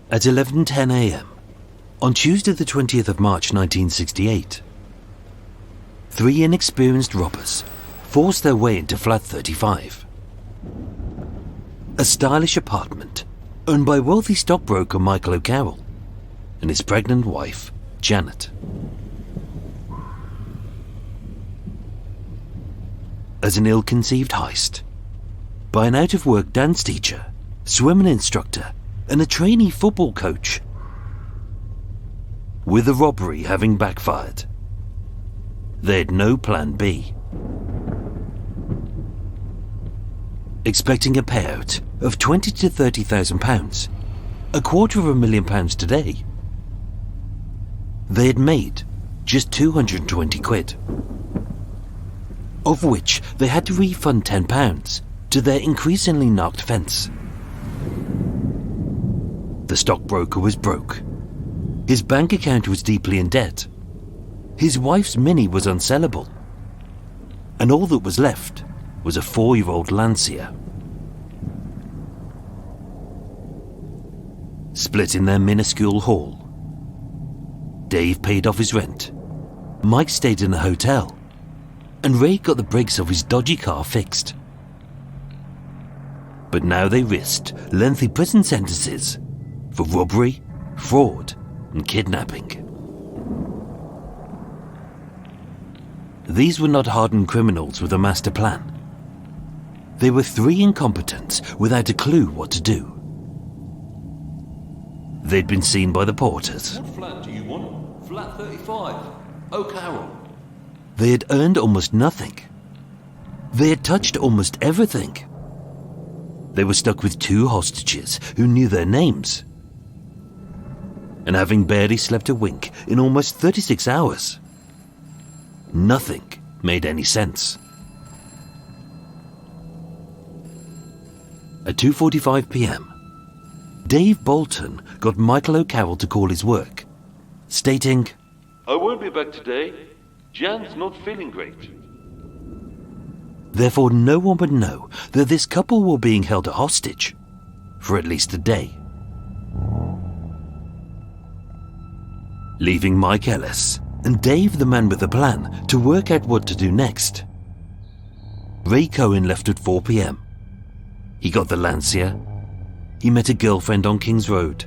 At 11:10 a.m. on Tuesday the 20th of March 1968, three inexperienced robbers forced their way into flat 35, a stylish apartment owned by wealthy stockbroker Michael O'Carroll and his pregnant wife, Janet. As an ill-conceived heist, by an out-of-work dance teacher, swimming instructor, and a trainee football coach, with the robbery having backfired, they had no plan B. Expecting a payout of £20,000 to £30,000, £250,000 today, they had made just £220, of which they had to refund £10 to their increasingly knocked fence. The stockbroker was broke. His bank account was deeply in debt. His wife's Mini was unsellable. And all that was left was a 4-year-old Lancia. Split in their minuscule hall. Dave paid off his rent. Mike stayed in a hotel. And Ray got the brakes of his dodgy car fixed. But now they risked lengthy prison sentences for robbery, fraud, and kidnapping. These were not hardened criminals with a master plan. They were three incompetents without a clue what to do. They'd been seen by the porters. What flat do you want? Flat 35. O'Carroll. They had earned almost nothing. They had touched almost everything. They were stuck with two hostages who knew their names. And having barely slept a wink in almost 36 hours, nothing made any sense. At 2:45 p.m, Dave Bolton got Michael O'Carroll to call his work, stating, "I won't be back today. Jan's not feeling great." Therefore no one would know that this couple were being held hostage for at least a day. Leaving Mike Ellis and Dave, the man with the plan, to work out what to do next, Ray Cohen left at 4 p.m. He got the Lancia. He met a girlfriend on King's Road.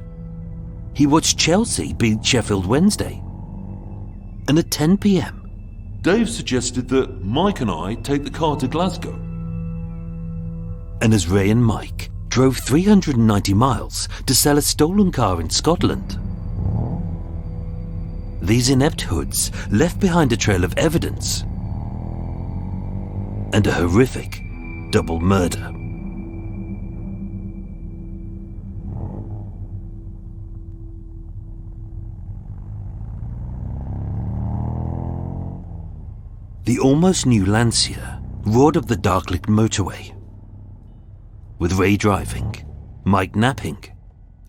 He watched Chelsea beat Sheffield Wednesday. And at 10 p.m, Dave suggested that Mike and I take the car to Glasgow. and as Ray and Mike drove 390 miles to sell a stolen car in Scotland, these inept hoods left behind a trail of evidence and a horrific double murder. The almost new Lancia roared up the dark-lit motorway, with Ray driving, Mike napping,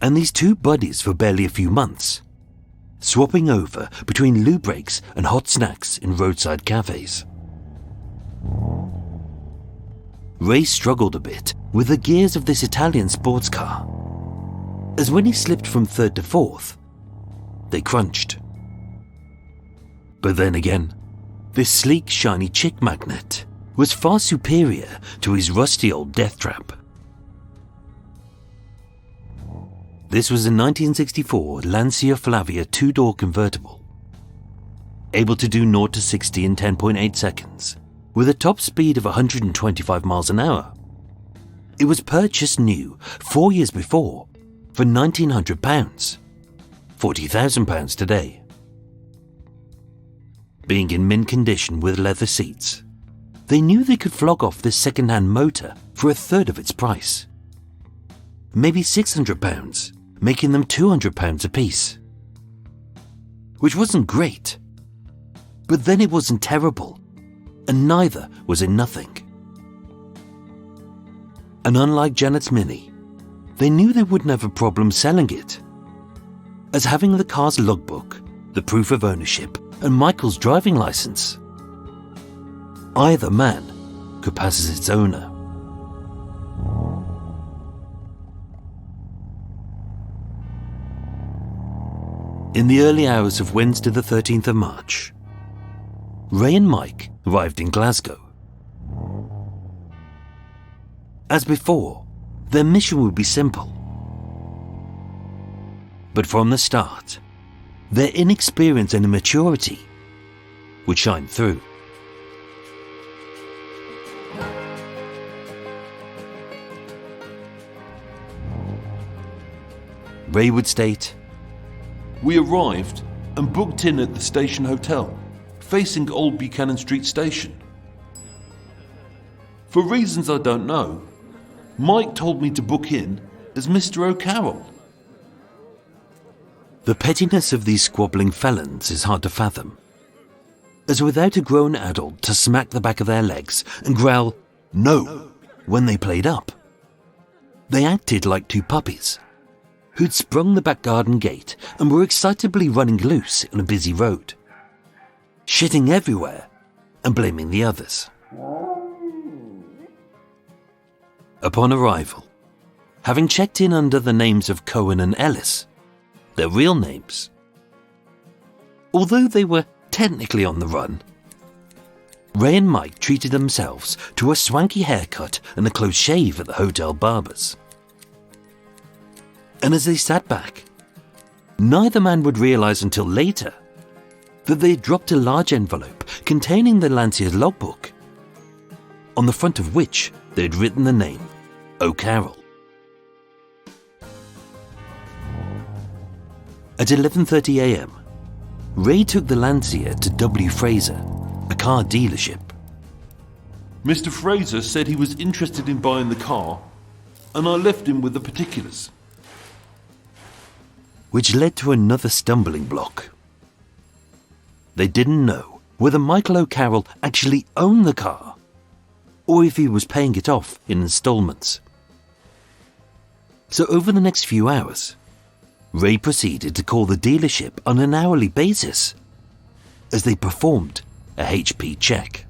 and these two buddies for barely a few months, swapping over between loo breaks and hot snacks in roadside cafes. Ray struggled a bit with the gears of this Italian sports car, as when he slipped from third to fourth, they crunched. But then again, this sleek, shiny chick magnet was far superior to his rusty old death trap. This was a 1964 Lancia Flavia two-door convertible, able to do 0 to 60 in 10.8 seconds, with a top speed of 125 miles an hour. It was purchased new 4 years before for £1,900, £40,000 today. Being in mint condition with leather seats, they knew they could flog off this second-hand motor for a third of its price. Maybe £600, making them £200 apiece. Which wasn't great, but then it wasn't terrible, and neither was it nothing. And unlike Janet's Mini, they knew they wouldn't have a problem selling it, as having the car's logbook, the proof of ownership, and Michael's driving license, either man could pass as its owner. In the early hours of Wednesday the 13th of March, Ray and Mike arrived in Glasgow. As before, their mission would be simple. But from the start, their inexperience and immaturity would shine through. Ray would state, "We arrived and booked in at the station hotel, facing Old Buchanan Street Station. For reasons I don't know, Mike told me to book in as Mr. O'Carroll." The pettiness of these squabbling felons is hard to fathom, as without a grown adult to smack the back of their legs and growl, "No," when they played up, they acted like two puppies who'd sprung the back garden gate and were excitably running loose on a busy road, shitting everywhere and blaming the others. Upon arrival, having checked in under the names of Cohen and Ellis, their real names, although they were technically on the run, Ray and Mike treated themselves to a swanky haircut and a close shave at the hotel barber's. And as they sat back, neither man would realise until later that they had dropped a large envelope containing the Lancier's logbook, on the front of which they had written the name O'Carroll. At 11:30 a.m, Ray took the Lancia to W. Fraser, a car dealership. Mr. Fraser said he was interested in buying the car, and I left him with the particulars. Which led to another stumbling block. They didn't know whether Michael O'Carroll actually owned the car, or if he was paying it off in installments. So over the next few hours, Ray proceeded to call the dealership on an hourly basis as they performed a HP check.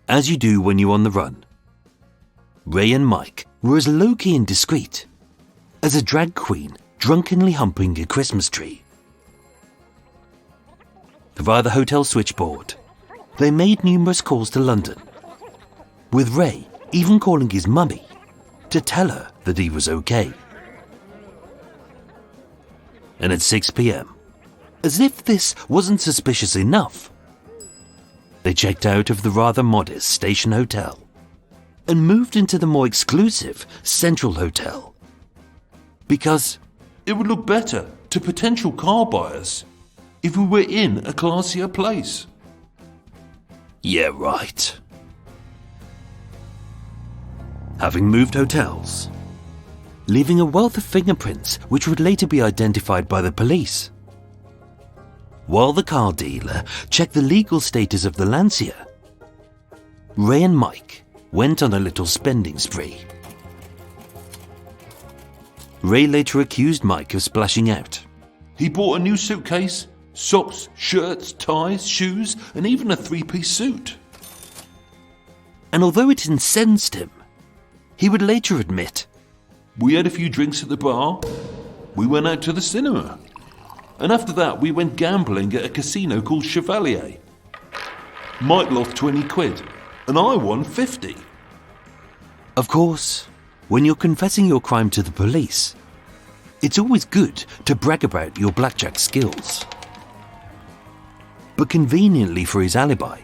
As you do when you're on the run, Ray and Mike were as low-key and discreet as a drag queen drunkenly humping a Christmas tree. Via the hotel switchboard, they made numerous calls to London, with Ray even calling his mummy to tell her that he was okay. And at 6 p.m, as if this wasn't suspicious enough, they checked out of the rather modest station hotel and moved into the more exclusive Central Hotel. Because it would look better to potential car buyers if we were in a classier place. Yeah, right. Having moved hotels, leaving a wealth of fingerprints which would later be identified by the police, while the car dealer checked the legal status of the Lancia, Ray and Mike went on a little spending spree. Ray later accused Mike of splashing out. He bought a new suitcase, socks, shirts, ties, shoes, and even a three-piece suit. And although it incensed him, he would later admit, "We had a few drinks at the bar, we went out to the cinema, and after that we went gambling at a casino called Chevalier. Mike lost 20 quid, and I won 50. Of course, when you're confessing your crime to the police, it's always good to brag about your blackjack skills. But conveniently for his alibi,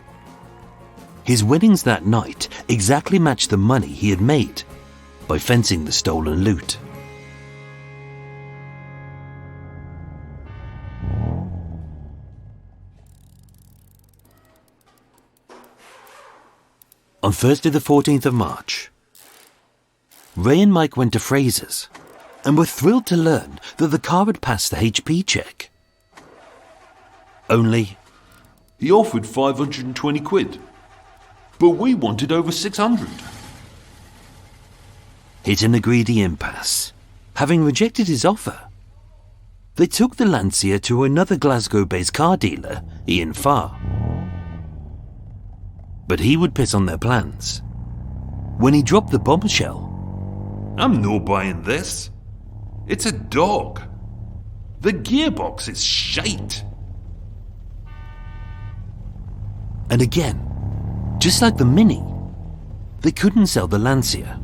his winnings that night exactly matched the money he had made by fencing the stolen loot. On Thursday the 14th of March, Ray and Mike went to Fraser's and were thrilled to learn that the car had passed the HP check. Only, He offered 520 quid, but we wanted over 600. hit in a greedy impasse, having rejected his offer, they took the Lancia to another Glasgow-based car dealer, Ian Farr. But he would piss on their plans when he dropped the bombshell. "I'm no buying this. It's a dog. The gearbox is shite. And again, just like the Mini, they couldn't sell the Lancia.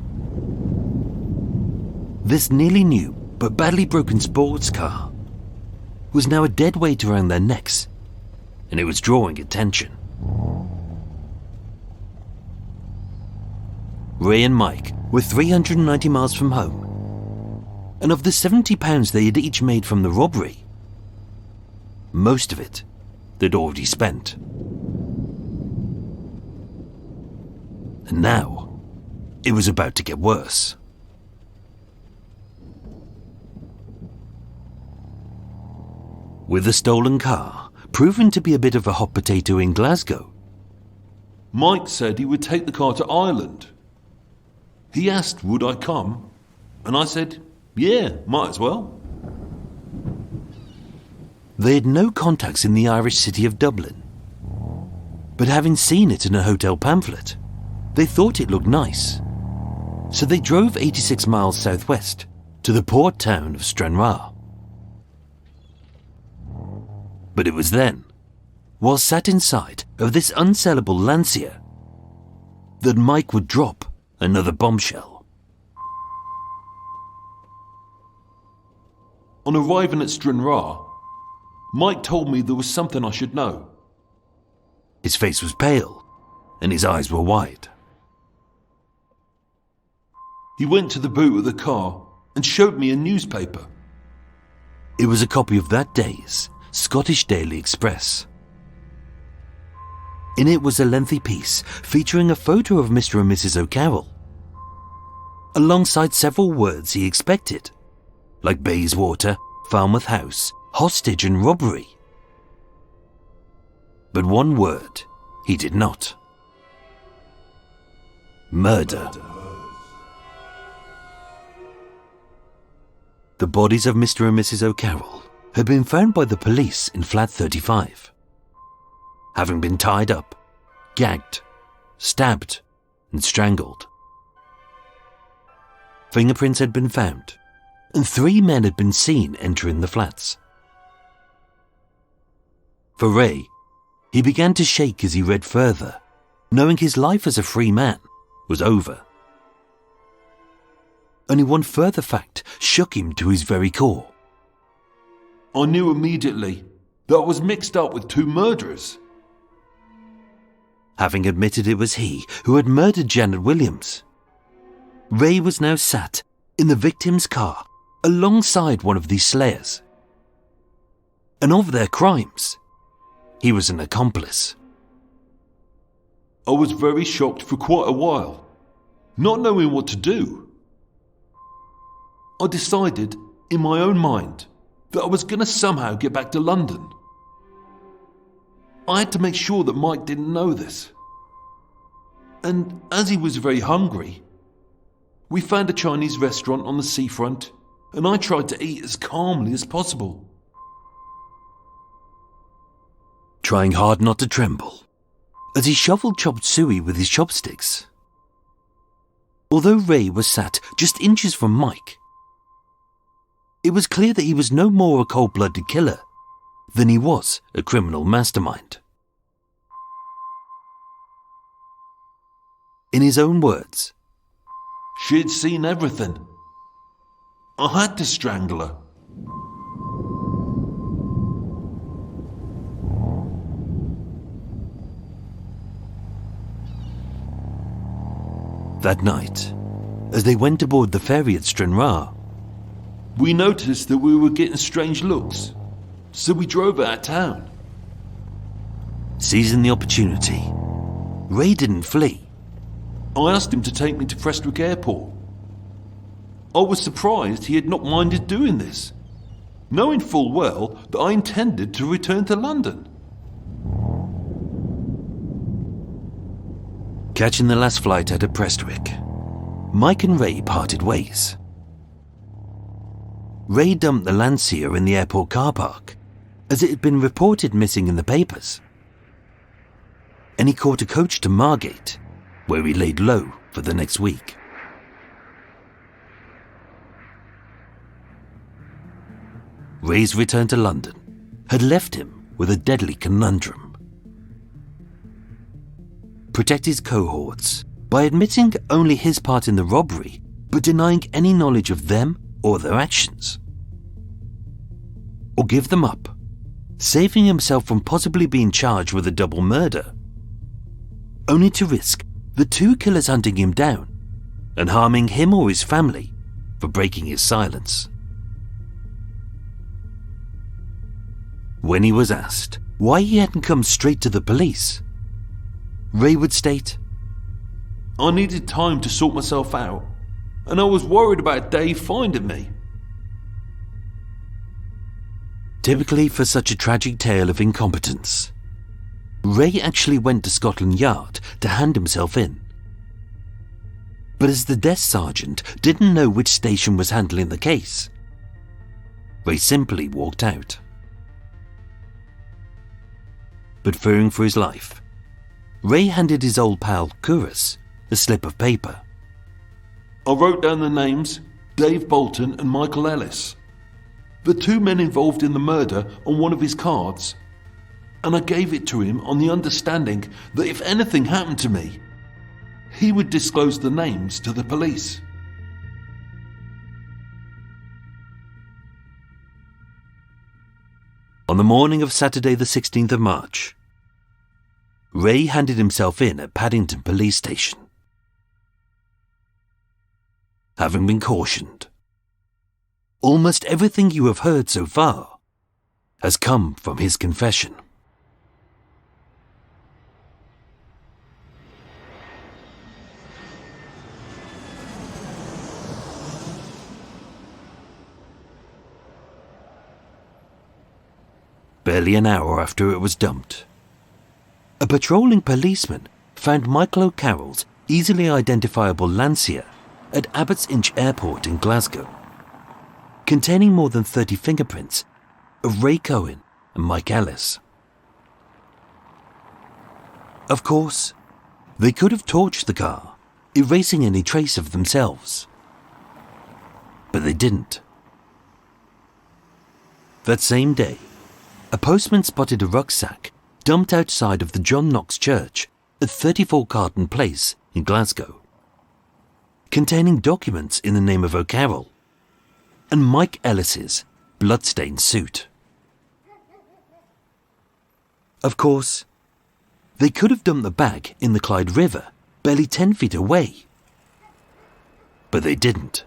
This nearly new but badly broken sports car was now a dead weight around their necks, and it was drawing attention. Ray and Mike were 390 miles from home, and of the £70 they had each made from the robbery, most of it they'd already spent. And now, it was about to get worse. With the stolen car proving to be a bit of a hot potato in Glasgow, Mike said he would take the car to Ireland. He asked would I come, and I said, yeah, might as well. They had no contacts in the Irish city of Dublin, but having seen it in a hotel pamphlet, they thought it looked nice. So they drove 86 miles southwest to the port town of Stranraer. But it was then, while sat inside of this unsellable Lancia, that Mike would drop another bombshell. On arriving at Stranraer, Mike told me there was something I should know. His face was pale, and his eyes were wide. He went to the boot of the car and showed me a newspaper. It was a copy of that day's Scottish Daily Express. In it was a lengthy piece featuring a photo of Mr. and Mrs. O'Carroll, alongside several words he expected, like Bayswater, Falmouth House, hostage and robbery. But one word he did not. Murder. The bodies of Mr. and Mrs. O'Carroll had been found by the police in flat 35, having been tied up, gagged, stabbed, and strangled. Fingerprints had been found, and 3 men had been seen entering the flats. For Ray, he began to shake as he read further, knowing his life as a free man was over. Only one further fact shook him to his very core. I knew immediately that I was mixed up with 2 murderers. Having admitted it was he who had murdered Janet Williams, Ray was now sat in the victim's car alongside one of these slayers. And of their crimes, he was an accomplice. I was very shocked for quite a while, not knowing what to do. I decided, in my own mind, that I was going to somehow get back to London. I had to make sure that Mike didn't know this. And as he was very hungry, we found a Chinese restaurant on the seafront, and I tried to eat as calmly as possible. Trying hard not to tremble, as he shoveled chopped suey with his chopsticks. Although Ray was sat just inches from Mike, it was clear that he was no more a cold-blooded killer than he was a criminal mastermind. In his own words, She'd seen everything. I had to strangle her. that night, as they went aboard the ferry at Stranraer, We noticed that we were getting strange looks, so we drove out of town. seizing the opportunity, Ray didn't flee. I asked him to take me to Prestwick Airport. I was surprised he had not minded doing this, knowing full well that I intended to return to London. Catching the last flight out of Prestwick, Mike and Ray parted ways. Ray dumped the Lancia in the airport car park, as it had been reported missing in the papers. And he caught a coach to Margate, where he laid low for the next week. Ray's return to London had left him with a deadly conundrum. Protect his cohorts by admitting only his part in the robbery, but denying any knowledge of them or their actions. Or give them up, saving himself from possibly being charged with a double murder, only to risk the two killers hunting him down and harming him or his family for breaking his silence. When he was asked why he hadn't come straight to the police, Ray would state, "I needed time to sort myself out, and I was worried about Dave finding me." Typically for such a tragic tale of incompetence, Ray actually went to Scotland Yard to hand himself in. But as the desk sergeant didn't know which station was handling the case, Ray simply walked out. But fearing for his life, Ray handed his old pal Couros a slip of paper. I wrote down the names Dave Bolton and Michael Ellis, the two men involved in the murder, on one of his cards, and I gave it to him on the understanding that if anything happened to me, he would disclose the names to the police. On the morning of Saturday the 16th of March, Ray handed himself in at Paddington Police Station. Having been cautioned, almost everything you have heard so far has come from his confession. Barely an hour after it was dumped, a patrolling policeman found Michael O'Carroll's easily identifiable Lancia at Abbots Inch Airport in Glasgow, containing more than 30 fingerprints of Ray Cohen and Mike Ellis. Of course, they could have torched the car, erasing any trace of themselves. But they didn't. That same day, a postman spotted a rucksack dumped outside of the John Knox Church at 34 Carton Place in Glasgow, containing documents in the name of O'Carroll and Mike Ellis's bloodstained suit. Of course, they could have dumped the bag in the Clyde River, barely 10 feet away. But they didn't.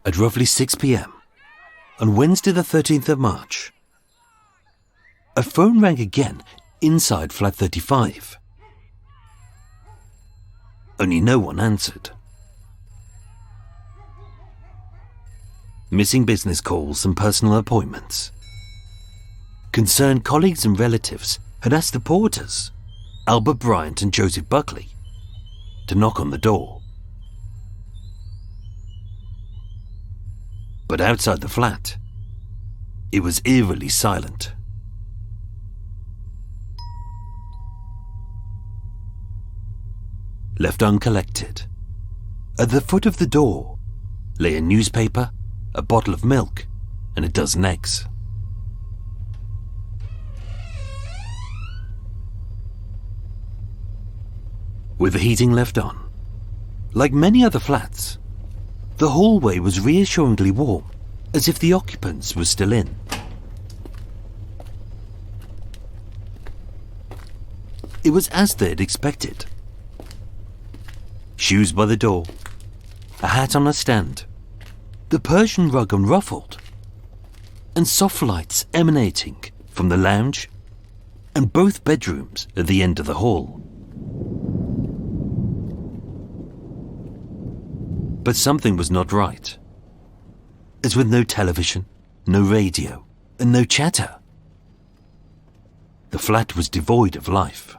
At roughly 6 p.m, on Wednesday the 13th of March, a phone rang again inside flat 35. Only no one answered. Missing business calls and personal appointments. Concerned colleagues and relatives had asked the porters, Albert Bryant and Joseph Buckley, to knock on the door. But outside the flat, it was eerily silent. Left uncollected, at the foot of the door lay a newspaper, a bottle of milk, and a dozen eggs. With the heating left on, like many other flats, the hallway was reassuringly warm, as if the occupants were still in. It was as they'd expected. Shoes by the door, a hat on a stand, the Persian rug unruffled, and soft lights emanating from the lounge and both bedrooms at the end of the hall. But something was not right. As with no television, no radio, and no chatter, the flat was devoid of life.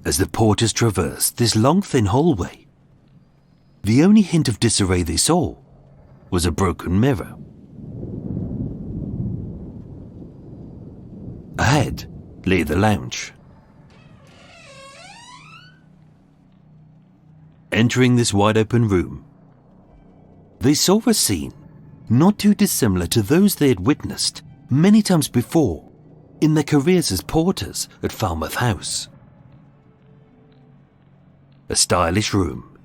As the porters traversed this long, thin hallway, The only hint of disarray they saw was a broken mirror. Ahead lay the lounge. Entering this wide-open room, they saw a scene not too dissimilar to those they had witnessed many times before in their careers as porters at Falmouth House. A stylish room,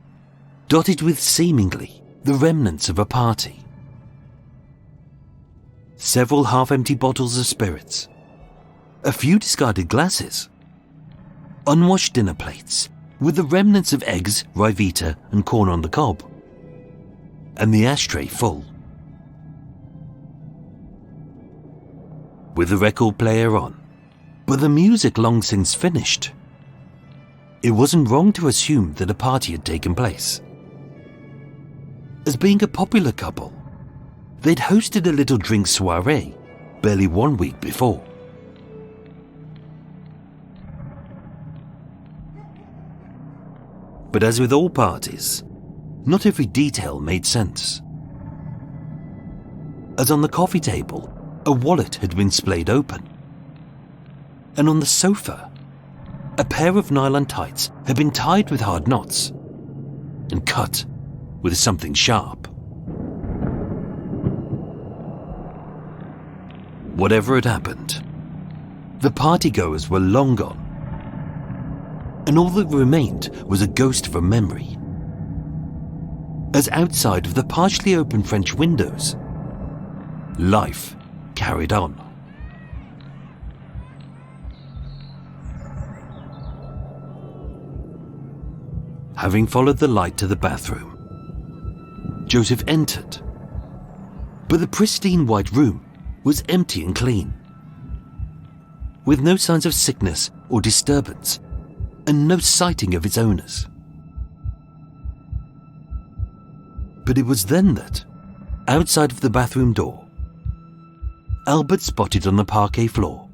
dotted with seemingly the remnants of a party. Several half-empty bottles of spirits, a few discarded glasses, unwashed dinner plates with the remnants of eggs, Rivita and corn on the cob, and the ashtray full. With the record player on, but the music long since finished, it wasn't wrong to assume that a party had taken place. As being a popular couple, they'd hosted a little drink soiree barely 1 week before. But as with all parties, not every detail made sense. As on the coffee table, a wallet had been splayed open. And on the sofa, a pair of nylon tights had been tied with hard knots and cut with something sharp. Whatever had happened, the partygoers were long gone, and all that remained was a ghost of a memory. As outside of the partially open French windows, life carried on. Having followed the light to the bathroom, Joseph entered, but the pristine white room was empty and clean, with no signs of sickness or disturbance, and no sighting of its owners. But it was then that, outside of the bathroom door, Albert spotted on the parquet floor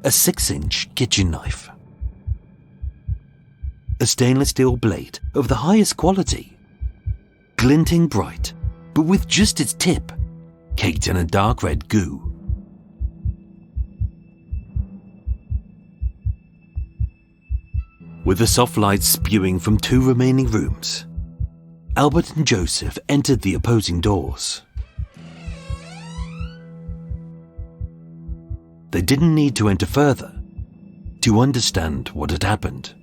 a 6-inch kitchen knife. A stainless steel blade of the highest quality, glinting bright, but with just its tip caked in a dark red goo. With the soft light spewing from 2 remaining rooms, Albert and Joseph entered the opposing doors. They didn't need to enter further to understand what had happened.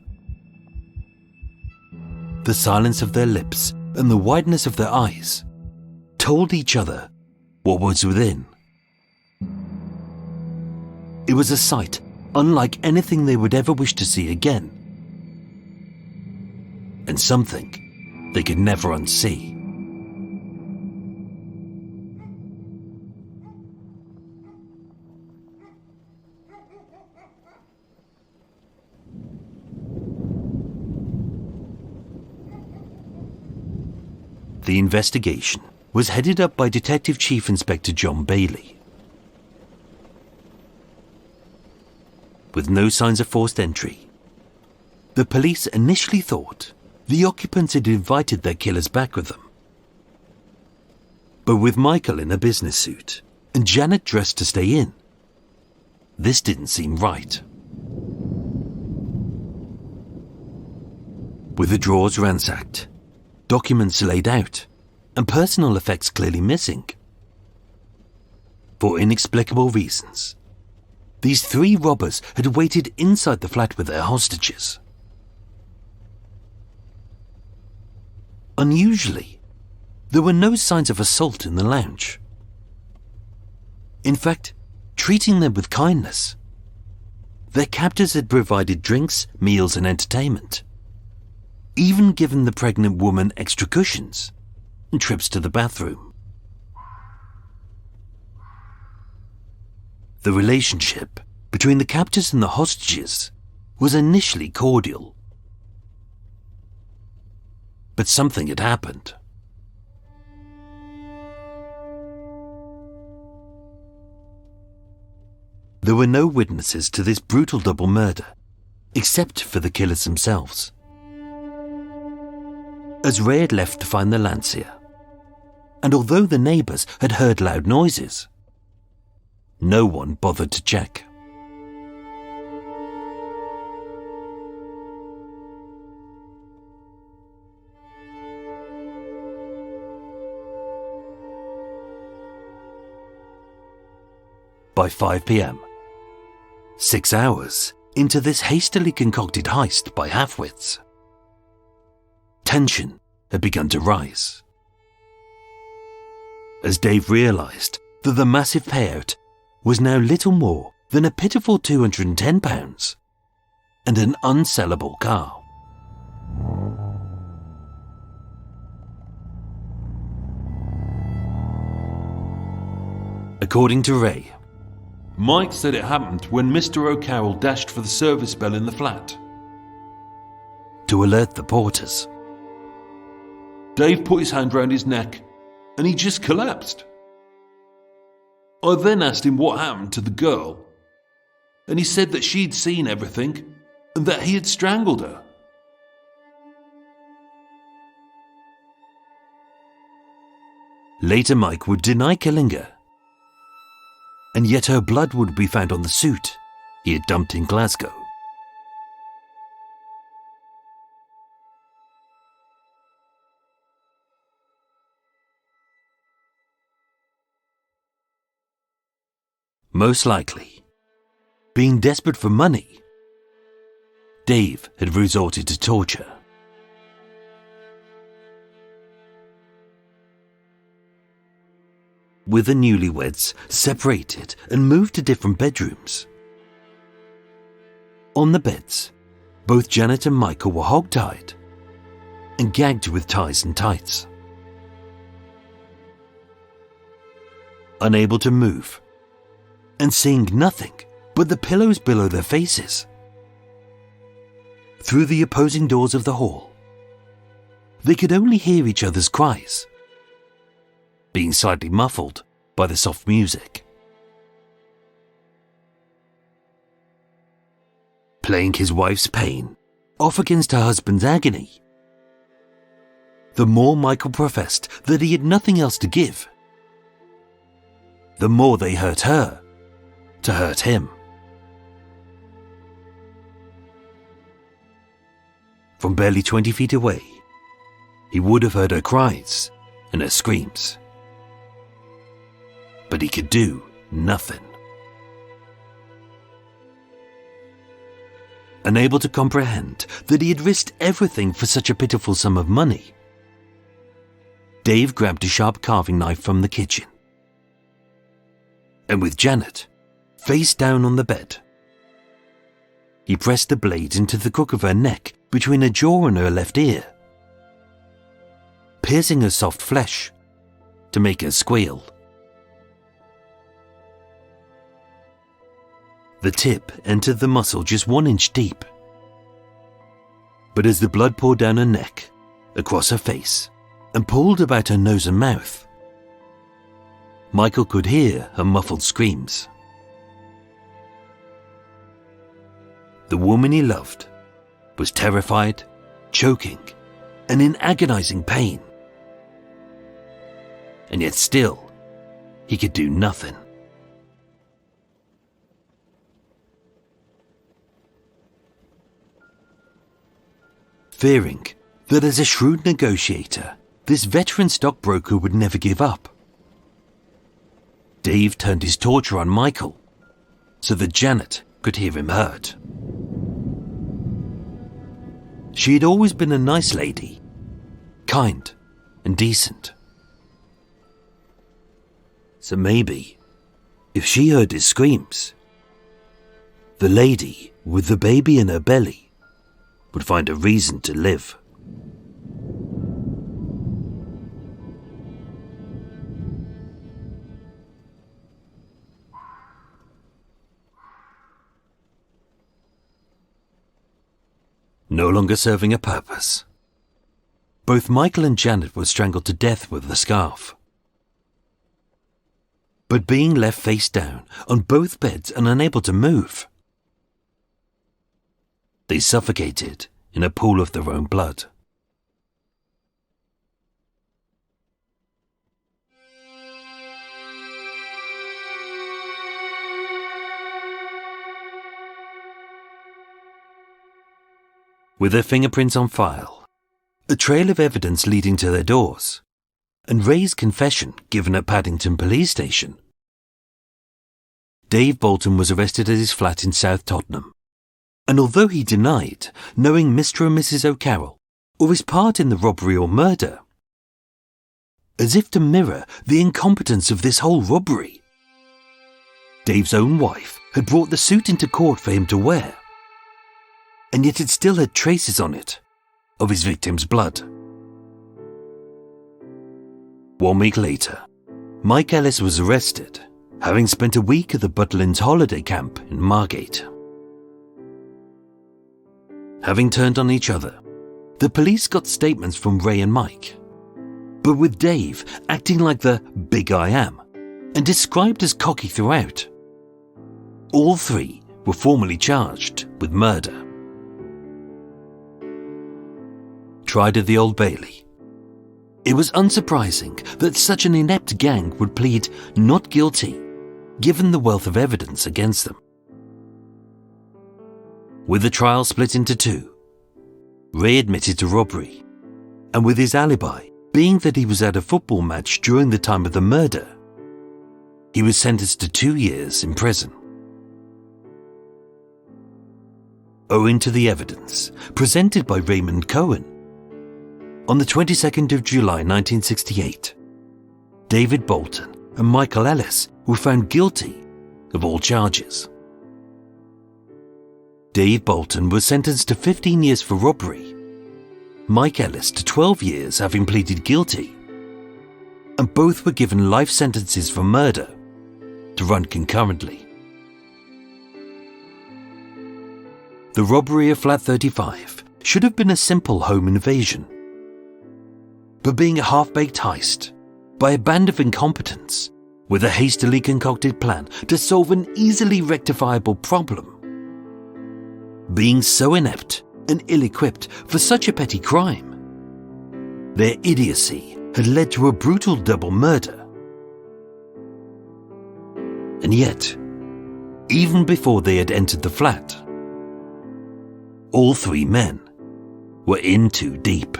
The silence of their lips and the wideness of their eyes told each other what was within. It was a sight unlike anything they would ever wish to see again, and something they could never unsee. The investigation was headed up by Detective Chief Inspector John Bailey. With no signs of forced entry, the police initially thought the occupants had invited their killers back with them. But with Michael in a business suit and Janet dressed to stay in, this didn't seem right. With the drawers ransacked, documents laid out, and personal effects clearly missing, for inexplicable reasons, these 3 robbers had waited inside the flat with their hostages. Unusually, there were no signs of assault in the lounge. In fact, treating them with kindness, their captors had provided drinks, meals and entertainment, even given the pregnant woman extra cushions and trips to the bathroom. The relationship between the captors and the hostages was initially cordial. But something had happened. There were no witnesses to this brutal double murder, except for the killers themselves. as Ray had left to find the Lancia. And although the neighbours had heard loud noises, no one bothered to check. By 5 p.m, 6 hours into this hastily concocted heist by half-wits, tension had begun to rise. As Dave realised that the massive payout was now little more than a pitiful £210 and an unsellable car. According to Ray, Mike said it happened when Mr. O'Carroll dashed for the service bell in the flat. To alert the porters, Dave put his hand round his neck and he just collapsed. I then asked him what happened to the girl, and he said that she'd seen everything and that he had strangled her. Later Mike would deny killing her, and yet her blood would be found on the suit he had dumped in Glasgow. Most likely, being desperate for money, Dave had resorted to torture. With the newlyweds separated and moved to different bedrooms. On the beds, both Janet and Michael were hog-tied and gagged with ties and tights. Unable to move, and seeing nothing but the pillows below their faces. Through the opposing doors of the hall, they could only hear each other's cries, being slightly muffled by the soft music. Playing his wife's pain off against her husband's agony, the more Michael professed that he had nothing else to give, the more they hurt her to hurt him. From barely 20 feet away, he would have heard her cries and her screams. But he could do nothing. Unable to comprehend that he had risked everything for such a pitiful sum of money, Dave grabbed a sharp carving knife from the kitchen, and with Janet face down on the bed, he pressed the blade into the crook of her neck between her jaw and her left ear, piercing her soft flesh to make her squeal. The tip entered the muscle just 1 inch deep, but as the blood poured down her neck, across her face, and pooled about her nose and mouth, Michael could hear her muffled screams. The woman he loved was terrified, choking, and in agonizing pain. And yet still, he could do nothing. Fearing that as a shrewd negotiator, this veteran stockbroker would never give up, Dave turned his torture on Michael so that Janet could hear him hurt. She had always been a nice lady, kind and decent. So maybe, if she heard his screams, the lady with the baby in her belly would find a reason to live. No longer serving a purpose, both Michael and Janet were strangled to death with the scarf. But being left face down on both beds and unable to move, they suffocated in a pool of their own blood. with their fingerprints on file, a trail of evidence leading to their doors, and Ray's confession given at Paddington Police Station. Dave Bolton was arrested at his flat in South Tottenham, and although he denied knowing Mr. and Mrs. O'Carroll or his part in the robbery or murder, as if to mirror the incompetence of this whole robbery, Dave's own wife had brought the suit into court for him to wear, and yet it still had traces on it of his victim's blood. 1 week later, Mike Ellis was arrested, having spent a week at the Butlins holiday camp in Margate. Having turned on each other, the police got statements from Ray and Mike, but with Dave acting like the big I am and described as cocky throughout. All three were formally charged with murder. Tried at the Old Bailey. It was unsurprising that such an inept gang would plead not guilty, given the wealth of evidence against them. With the trial split into two, Ray admitted to robbery, and with his alibi being that he was at a football match during the time of the murder, he was sentenced to 2 years in prison. Owing to the evidence presented by Raymond Cohen, on the 22nd of July 1968, David Bolton and Michael Ellis were found guilty of all charges. Dave Bolton was sentenced to 15 years for robbery, Mike Ellis to 12 years having pleaded guilty, and both were given life sentences for murder to run concurrently. The robbery of Flat 35 should have been a simple home invasion, but being a half-baked heist by a band of incompetents with a hastily concocted plan to solve an easily rectifiable problem. Being so inept and ill-equipped for such a petty crime, their idiocy had led to a brutal double murder. And yet, even before they had entered the flat, all three men were in too deep.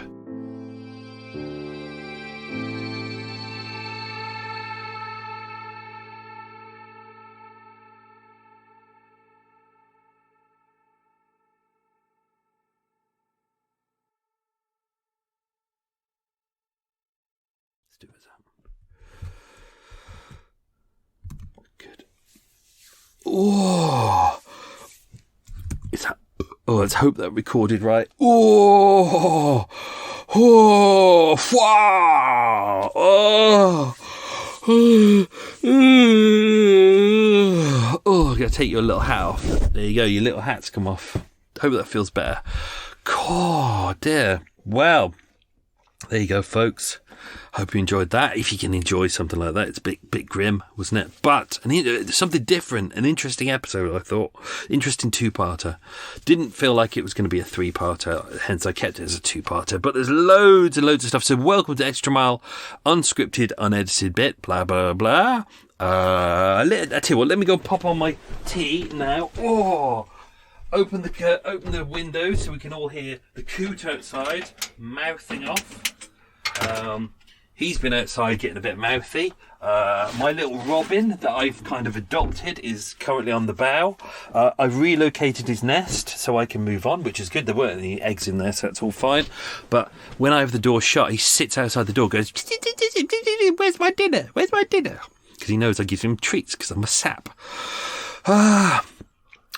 Let's do it. Good. Oh, let's hope that recorded right. Oh, wow, I'm gonna take your little hat off. There you go, your little hat's come off. Hope that feels better. God, dear. Well, there you go, folks. Hope you enjoyed that. If you can enjoy something like that, it's a bit grim, wasn't it? But something different, an interesting episode, I thought. Interesting two-parter. Didn't feel like it was going to be a three-parter, hence I kept it as a two-parter. But there's loads and loads of stuff. So welcome to Extra Mile, unscripted, unedited bit, blah, blah, blah. I tell you what, let me go pop on my tea now. Oh, open the window so we can all hear the coot outside mouthing off. He's been outside getting a bit mouthy. My little Robin that I've kind of adopted is currently on the bough. I've relocated his nest so I can move on, which is good. There weren't any eggs in there, so that's all fine. But when I have the door shut, he sits outside the door, goes, "Where's my dinner? Where's my dinner?" Because he knows I give him treats because I'm a sap.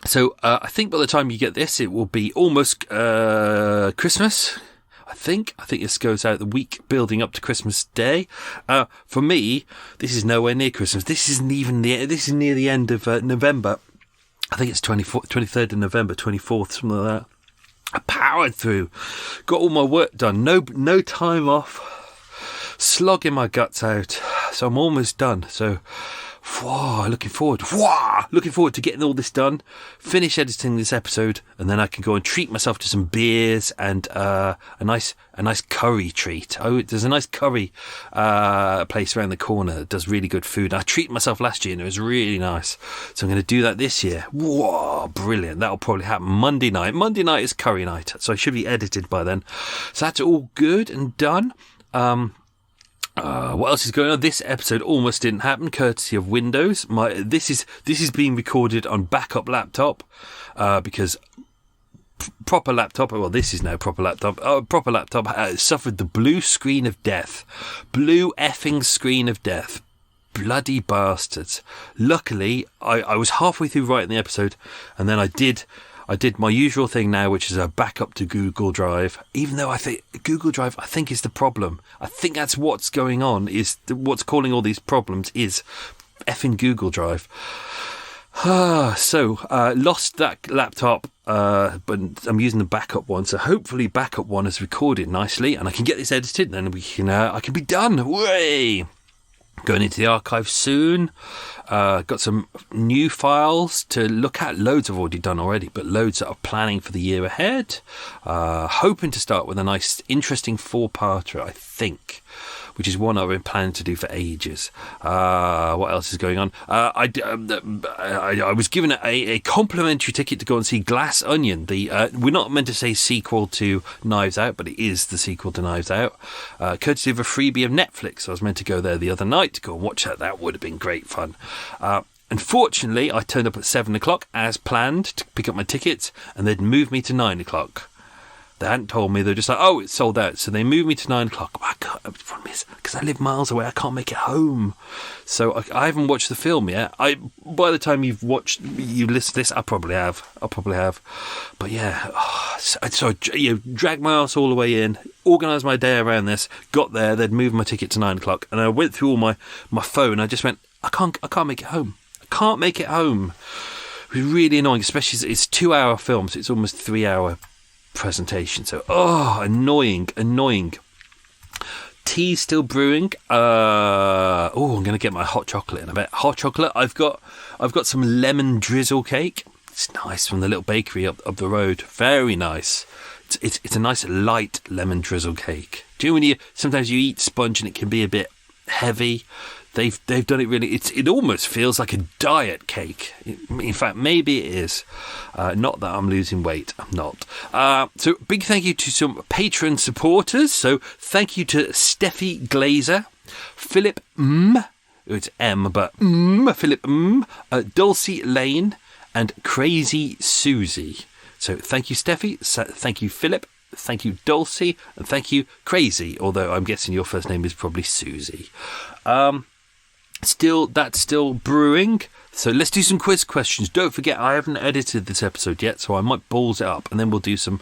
So I think by the time you get this, it will be almost Christmas. I think this goes out the week building up to Christmas Day. For me, this is nowhere near Christmas. This is near the end of November. I think it's 23rd of November, 24th, something like that. I powered through, got all my work done, no time off, slogging my guts out. So I'm almost done. So, looking forward to getting all this done, finish editing this episode, and then I can go and treat myself to some beers and a nice curry treat. Oh, there's a nice curry place around the corner that does really good food. I treated myself last year and it was really nice. So I'm going to do that this year. Whoa, brilliant. That'll probably happen Monday night. Monday night is curry night, so I should be edited by then. So that's all good and done. What else is going on? This episode almost didn't happen, courtesy of Windows. This is being recorded on backup laptop because proper laptop. Well, this is no proper laptop. Proper laptop suffered the blue screen of death. Blue effing screen of death. Bloody bastards. Luckily, I was halfway through writing the episode, and then I did my usual thing now, which is a backup to Google Drive, even though I think Google Drive, is the problem. I think that's what's going on, what's causing all these problems is effing Google Drive. So, lost that laptop, but I'm using the backup one, so hopefully backup one is recorded nicely, and I can get this edited, and then I can be done. Way! Going into the archive soon. Got some new files to look at. Loads I've already done already, but loads that I'm planning for the year ahead. Hoping to start with a nice, interesting 4-parter, I think, which is one I've been planning to do for ages. What else is going on? I was given a complimentary ticket to go and see Glass Onion. We're not meant to say sequel to Knives Out, but it is the sequel to Knives Out. Courtesy of a freebie of Netflix. I was meant to go there the other night to go and watch that. That would have been great fun. Unfortunately, I turned up at 7 o'clock as planned to pick up my tickets, and they'd moved me to 9 o'clock. They hadn't told me. They're just like, oh, it's sold out. So they moved me to 9 o'clock. The problem is, because I live miles away, I can't make it home. So I haven't watched the film yet. By the time you listen to this, I probably have. But yeah, so dragged my ass all the way in, organised my day around this, got there, they'd moved my ticket to 9 o'clock, and I went through all my phone. I just went, I can't make it home. It was really annoying, especially as it's a 2-hour film, so it's almost 3-hour presentation. So annoying. Tea's still brewing. I'm going to get my hot chocolate in a bit. Hot chocolate. I've got some lemon drizzle cake. It's nice from the little bakery up the road. Very nice. It's a nice light lemon drizzle cake. Do you know when sometimes you eat sponge and it can be a bit heavy? They've done it really. It almost feels like a diet cake. In fact, maybe it is. Not that I'm losing weight. I'm not. So big thank you to some patron supporters. So thank you to Steffi Glazer, Philip it's M, but Philip Dulcie Lane, and Crazy Susie. So thank you, Steffi. Thank you, Philip. Thank you, Dulcie, and thank you, Crazy. Although I'm guessing your first name is probably Susie. That's still brewing. So let's do some quiz questions. Don't forget, I haven't edited this episode yet, so I might balls it up, and then we'll do some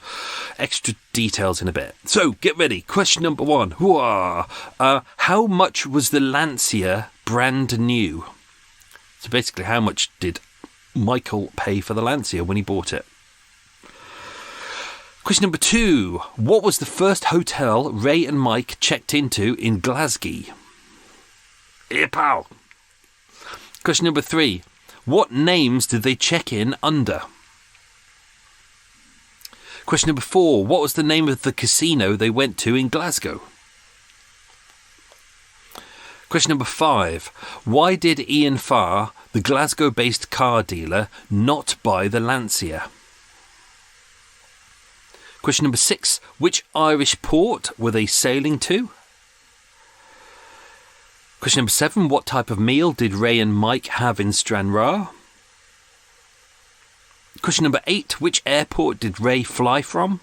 extra details in a bit. So get ready. Question number 1. How much was the Lancia brand new? So basically, how much did Michael pay for the Lancia when he bought it? Question number 2. What was the first hotel Ray and Mike checked into in Glasgow? Here, pal. Question number 3. What names did they check in under? Question number 4. What was the name of the casino they went to in Glasgow? Question number 5. Why did Ian Farr, the Glasgow-based car dealer, not buy the Lancia? Question number 6. Which Irish port were they sailing to? Question number 7. What type of meal did Ray and Mike have in Stranraer? Question number 8. Which airport did Ray fly from?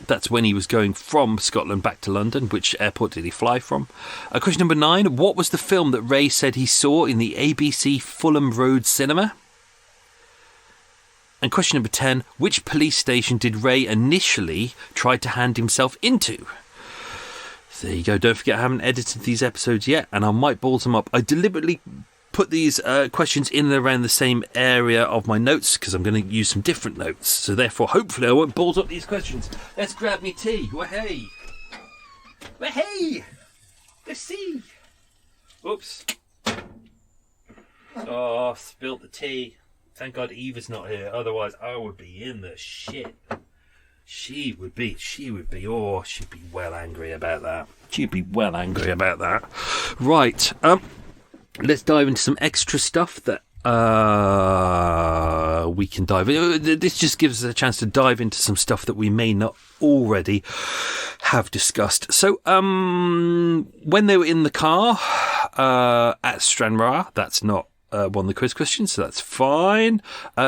That's when he was going from Scotland back to London. Which airport did he fly from? Question number 9. What was the film that Ray said he saw in the ABC Fulham Road cinema? And question number 10. Which police station did Ray initially try to hand himself into? There you go. Don't forget, I haven't edited these episodes yet, and I might balls them up. I deliberately put these questions in and around the same area of my notes because I'm going to use some different notes. So therefore, hopefully, I won't balls up these questions. Let's grab me tea. Wahey! Wahey! The sea. Oops. Oh, I've spilled the tea. Thank God Eva's not here. Otherwise, I would be in the shit. She'd be well angry about that. Right. Let's dive into some extra stuff that we can dive in. This just gives us a chance to dive into some stuff that we may not already have discussed. So, when they were in the car at Stranraer, that's not one of the quiz questions, so that's fine.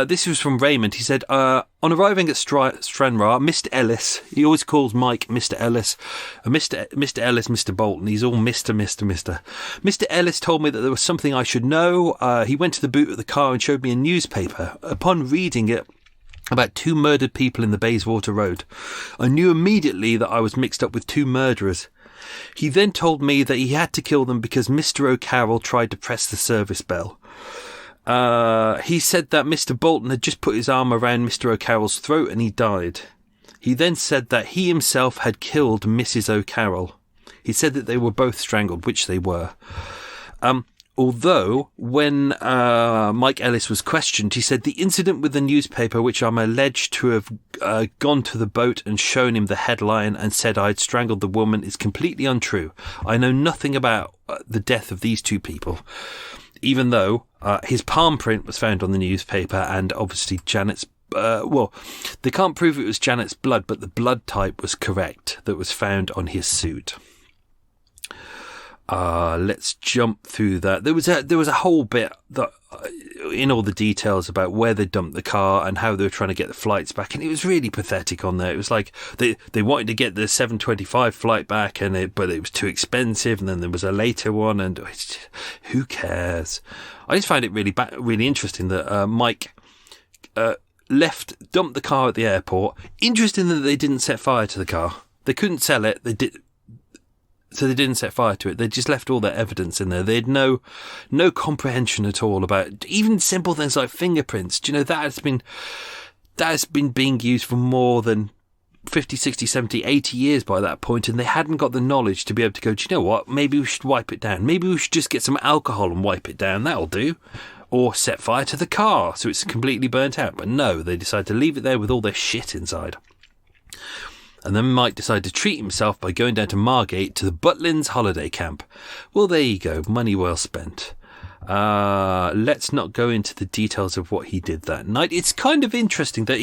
This was from Raymond. He said, on arriving at Stranraer, Mr. Ellis, he always calls Mike Mr. Ellis, Mr. Ellis, Mr. Bolton, he's all Mr. Mr. Ellis told me that there was something I should know. He went to the boot of the car and showed me a newspaper. Upon reading it, about 2 murdered people in the Bayswater Road, I knew immediately that I was mixed up with 2 murderers. He then told me that he had to kill them because Mr. O'Carroll tried to press the service bell. He said that Mr. Bolton had just put his arm around Mr. O'Carroll's throat and he died. He then said that he himself had killed Mrs. O'Carroll. He said that they were both strangled, which they were. Although, when Mike Ellis was questioned, he said the incident with the newspaper, which I'm alleged to have gone to the boat and shown him the headline and said I'd strangled the woman, is completely untrue. I know nothing about the death of these 2 people, even though his palm print was found on the newspaper and obviously Janet's they can't prove it was Janet's blood, but the blood type was correct that was found on his suit. Let's jump through that. There was a whole bit that in all the details about where they dumped the car and how they were trying to get the flights back, and it was really pathetic on there. It was like they wanted to get the 7:25 flight back, but it was too expensive, and then there was a later one, and who cares? I just find it really interesting that Mike dumped the car at the airport. Interesting that they didn't set fire to the car. They couldn't sell it. So they didn't set fire to it. They just left all their evidence in there. They had no comprehension at all about even simple things like fingerprints. Do you know, that has been being used for more than 50, 60, 70, 80 years by that point, and they hadn't got the knowledge to be able to go, do you know what, maybe we should wipe it down. Maybe we should just get some alcohol and wipe it down. That'll do. Or set fire to the car so it's completely burnt out. But no, they decided to leave it there with all their shit inside. And then Mike decided to treat himself by going down to Margate to the Butlins holiday camp. Well, there you go. Money well spent. Let's not go into the details of what he did that night. It's kind of interesting that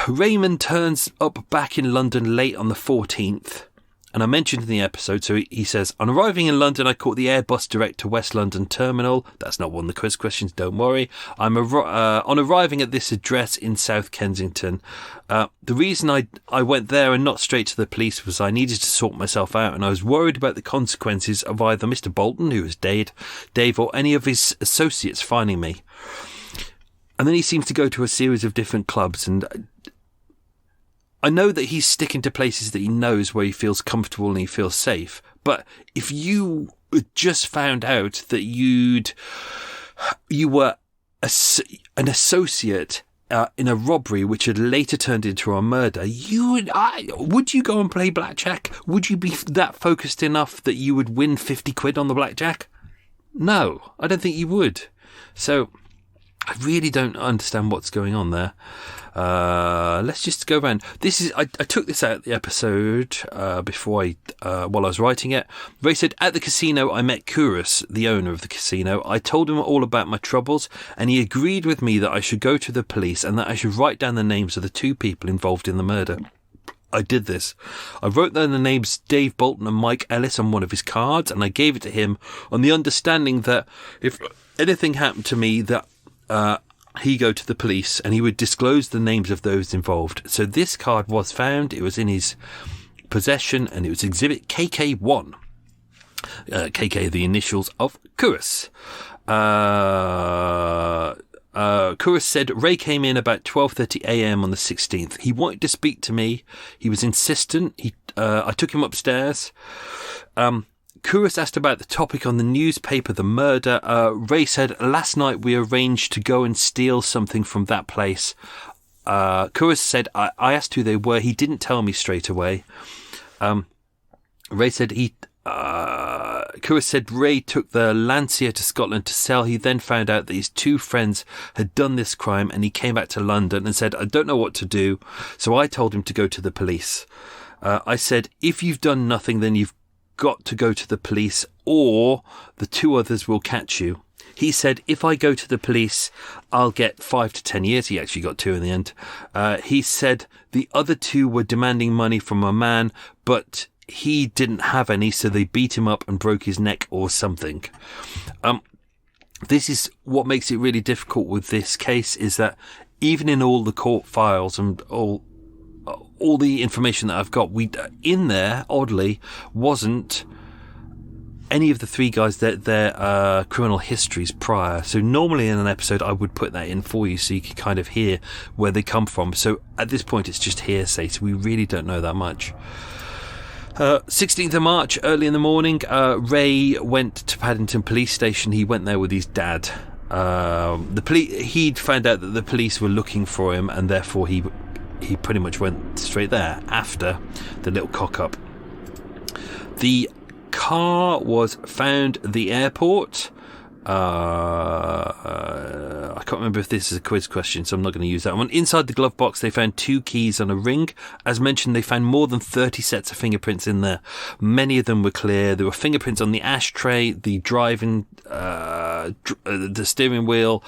Raymond turns up back in London late on the 14th. And I mentioned in the episode, so he says, on arriving in London, I caught the Airbus direct to West London Terminal. That's not one of the quiz questions, don't worry. On arriving at this address in South Kensington, the reason I went there and not straight to the police was I needed to sort myself out, and I was worried about the consequences of either Mr. Bolton, who was Dave, or any of his associates finding me. And then he seems to go to a series of different clubs, and I know that he's sticking to places that he knows where he feels comfortable and he feels safe. But if you just found out that you were an associate in a robbery which had later turned into a murder, would you go and play blackjack? Would you be that focused enough that you would win 50 quid on the blackjack? No, I don't think you would. So I really don't understand what's going on there. Let's just go around. I took this out of the episode while I was writing it. Ray said, at the casino I met Kouros, the owner of the casino. I told him all about my troubles, and he agreed with me that I should go to the police and that I should write down the names of the 2 people involved in the murder. I did this. I wrote down the names Dave Bolton and Mike Ellis on one of his cards, and I gave it to him on the understanding that if anything happened to me, that he go to the police and he would disclose the names of those involved. So this card was found, it was in his possession, and it was exhibit KK1. KK, the initials of Kouros. Kouros said Ray came in about 12:30am on the 16th. He wanted to speak to me. He was insistent. I took him upstairs. Kouros asked about the topic on the newspaper, the murder. Ray said, last night we arranged to go and steal something from that place. Kouros said, I asked who they were. He didn't tell me straight away. Ray said Kouris said Ray took the Lancia to Scotland to sell. He then found out that his two friends had done this crime, and he came back to London and said, I don't know what to do. So I told him to go to the police. I said, if you've done nothing, then you've got to go to the police, or the two others will catch you. He said, if I go to the police, I'll get 5 to 10 years. He actually got 2 in the end. He said the other 2 were demanding money from a man, but he didn't have any, so they beat him up and broke his neck or something. This is what makes it really difficult with this case, is that even in all the court files and all the information that I've got, in there, oddly, wasn't any of the 3 guys their criminal histories prior. So normally in an episode I would put that in for you so you can kind of hear where they come from. So at this point it's just hearsay, so we really don't know that much. 16th of March, early in the morning, Ray went to Paddington Police Station. He went there with his dad. He'd found out that the police were looking for him, and therefore he pretty much went straight there after the little cock-up. The car was found at the airport. I can't remember if this is a quiz question, so I'm not going to use that one. Inside the glove box, they found 2 keys and a ring. As mentioned, they found more than 30 sets of fingerprints in there. Many of them were clear. There were fingerprints on the ashtray, the driving, the steering wheel,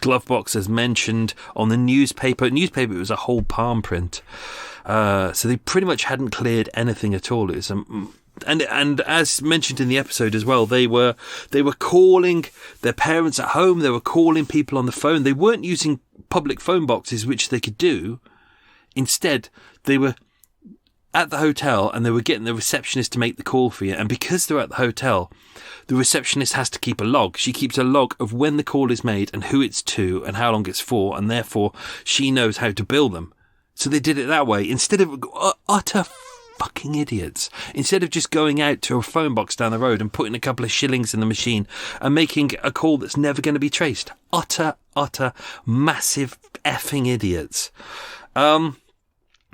glove box, as mentioned, on the newspaper. It was a whole palm print. So they pretty much hadn't cleared anything at all. It was and as mentioned in the episode as well, they were calling their parents at home. They were calling people on the phone. They weren't using public phone boxes, which they could do. Instead, they were at the hotel and they were getting the receptionist to make the call for you. And because they're at the hotel, the receptionist has to keep a log. She keeps a log of when the call is made and who it's to and how long it's for, and therefore she knows how to bill them. So they did it that way instead of utter fucking idiots. Instead of just going out to a phone box down the road and putting a couple of shillings in the machine and making a call that's never going to be traced. Utter, massive effing idiots.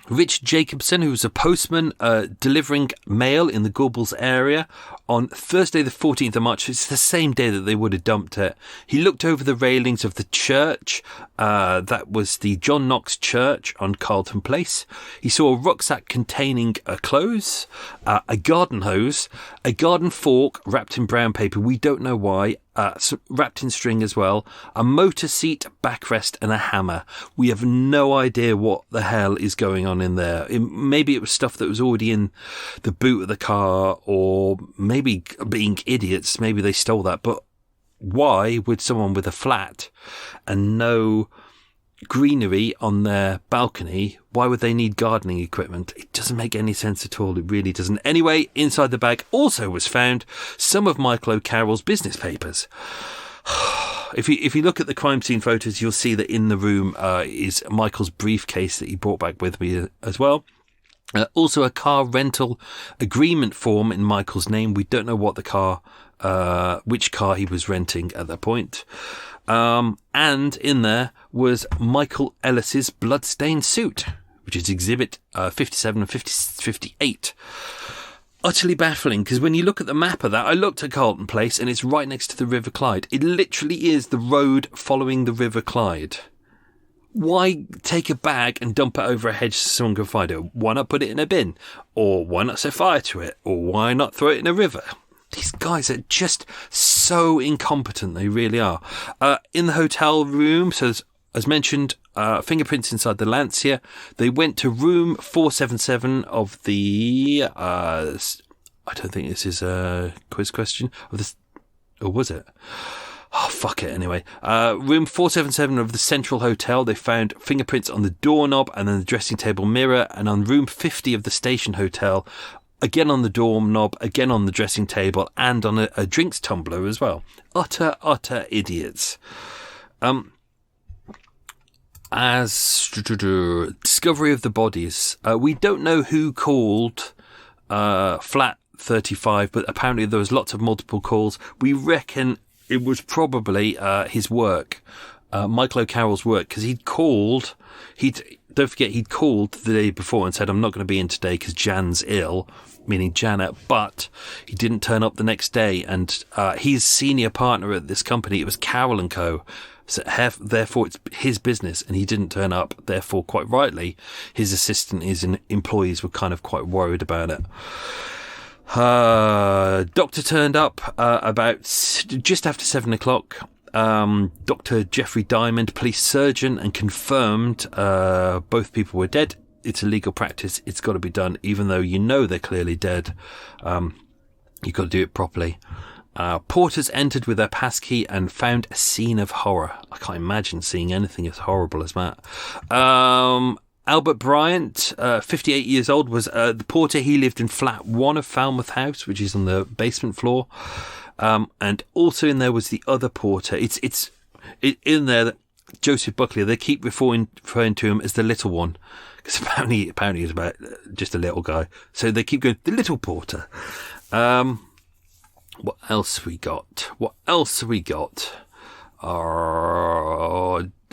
Rich Jacobson, who was a postman delivering mail in the Gorbals area on Thursday the 14th of March. It's the same day that they would have dumped it. He looked over the railings of the church. That was the John Knox Church on Carlton Place. He saw a rucksack containing clothes, a garden hose, a garden fork wrapped in brown paper. We don't know why. Wrapped in string as well, a motor seat, backrest and a hammer. We have no idea what the hell is going on in there. Maybe it was stuff that was already in the boot of the car, or maybe being idiots, maybe they stole that. But why would someone with a flat and no greenery on their balcony, why would they need gardening equipment? It doesn't make any sense at all. It really doesn't. Anyway, inside the bag also was found some of Michael O'Carroll's business papers. If you look at the crime scene photos, you'll see that in the room is Michael's briefcase that he brought back with me as well. Also a car rental agreement form in Michael's name. We don't know what the car, which car he was renting at that point. And in there was Michael Ellis's bloodstained suit, which is exhibit 57 and 58. Utterly baffling, because when you look at the map of that, I looked at Carlton Place and it's right next to the River Clyde. It literally is the road following the River Clyde. Why take a bag and dump it over a hedge so someone can find it? Why not put it in a bin? Or why not set fire to it? Or why not throw it in a river? These guys are just so incompetent. They really are. In the hotel room, so as mentioned, fingerprints inside the Lancia. They went to room 477 of the... I don't think this is a quiz question. Of this, or was it? Oh, fuck it, anyway. Room 477 of the Central Hotel, they found fingerprints on the doorknob and then the dressing table mirror. And on room 50 of the Station Hotel, again on the doorknob, again on the dressing table, and on a drinks tumbler as well. Utter idiots. As discovery of the bodies, we don't know who called flat 35, but apparently there was lots of multiple calls. We reckon it was probably his work, Michael O'Carroll's work, because he'd called. He'd called the day before and said, I'm not going to be in today because Jan's ill. meaning Janet, but he didn't turn up the next day, and he's senior partner at this company. It was Carroll and Co. So therefore, it's his business, and he didn't turn up. Therefore, quite rightly, his assistant, his employees were kind of quite worried about it. Doctor turned up about just after 7 o'clock. Dr. Jeffrey Diamond, police surgeon, and confirmed both people were dead. It's a legal practice. It's got to be done, even though you know they're clearly dead. You've got to do it properly. Porters entered with their passkey and found a scene of horror. I can't imagine seeing anything as horrible as that. Albert Bryant, 58 years old, was the porter. He lived in flat 1 of Falmouth House, which is on the basement floor. And also in there was the other porter. It's in there that Joseph Buckley, they keep referring to him as the little one, because apparently he's about just a little guy. So they keep going, the little porter. What else we got?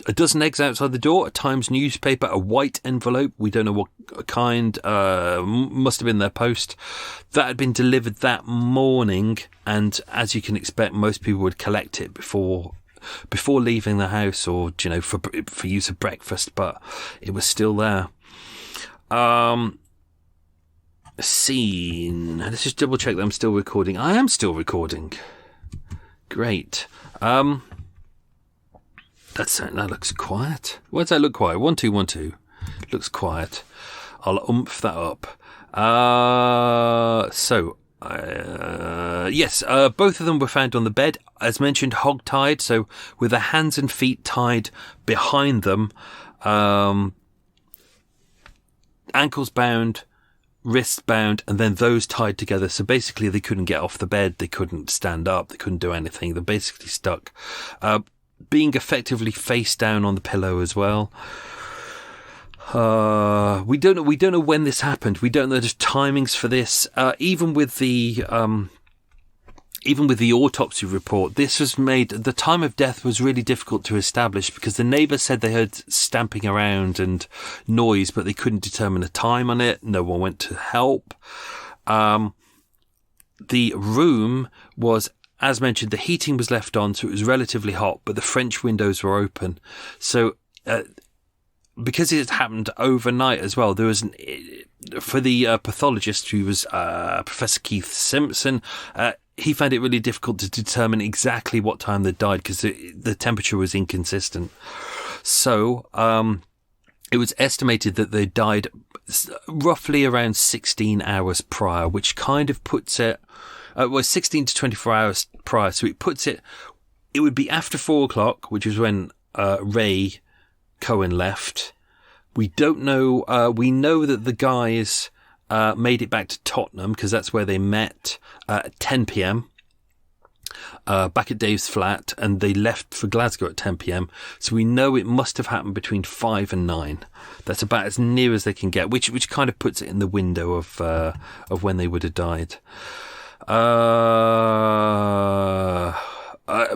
A dozen eggs outside the door, a Times newspaper, a white envelope. We don't know what kind. Must have been their post. That had been delivered that morning, and as you can expect, most people would collect it before leaving the house, or for use of breakfast. But it was still there. Scene. Let's just double check that I'm still recording. I am still recording. Great. That looks quiet. Why does that look quiet? 1 2 1 2. Looks quiet. I'll oomph that up. Yes, both of them were found on the bed, as mentioned, hog-tied, so with their hands and feet tied behind them, ankles bound, wrists bound, and then those tied together. So basically they couldn't get off the bed, they couldn't stand up, they couldn't do anything. They're basically stuck. Being effectively face down on the pillow as well. We don't know when this happened. We don't know the timings for this. Even with the autopsy report, this was made. The time of death was really difficult to establish because the neighbours said they heard stamping around and noise, but they couldn't determine a time on it. No one went to help. The room was, as mentioned, the heating was left on, so it was relatively hot, but the French windows were open. So, because it happened overnight as well, there was for the pathologist, who was Professor Keith Simpson, he found it really difficult to determine exactly what time they died because the temperature was inconsistent. So it was estimated that they died roughly around 16 hours prior, which kind of puts it, 16 to 24 hours prior. So it puts it would be after 4 o'clock, which was when Ray Cohen left. We don't know. We know that the guys made it back to Tottenham because that's where they met at 10 p.m. Back at Dave's flat, and they left for Glasgow at 10 p.m. So we know it must have happened between 5 and 9. That's about as near as they can get, which kind of puts it in the window of when they would have died.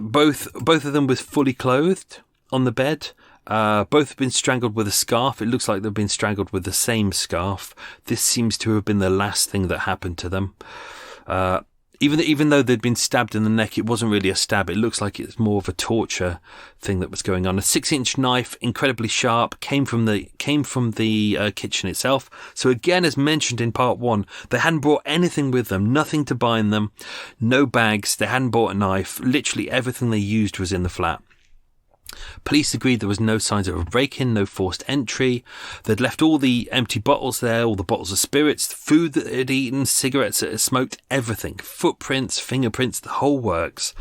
Both of them were fully clothed on the bed. Both have been strangled with a scarf. It looks like they've been strangled with the same scarf. This seems to have been the last thing that happened to them. Even though they'd been stabbed in the neck, it wasn't really a stab. It looks like it's more of a torture thing that was going on. A 6-inch knife, incredibly sharp, came from the kitchen itself. So again, as mentioned in part 1, they hadn't brought anything with them, nothing to bind them, no bags. They hadn't bought a knife. Literally everything they used was in the flat. Police agreed there was no signs of a break-in, no forced entry. They'd left all the empty bottles there, all the bottles of spirits, the food that they'd eaten, cigarettes that had smoked, everything. Footprints, fingerprints, the whole works.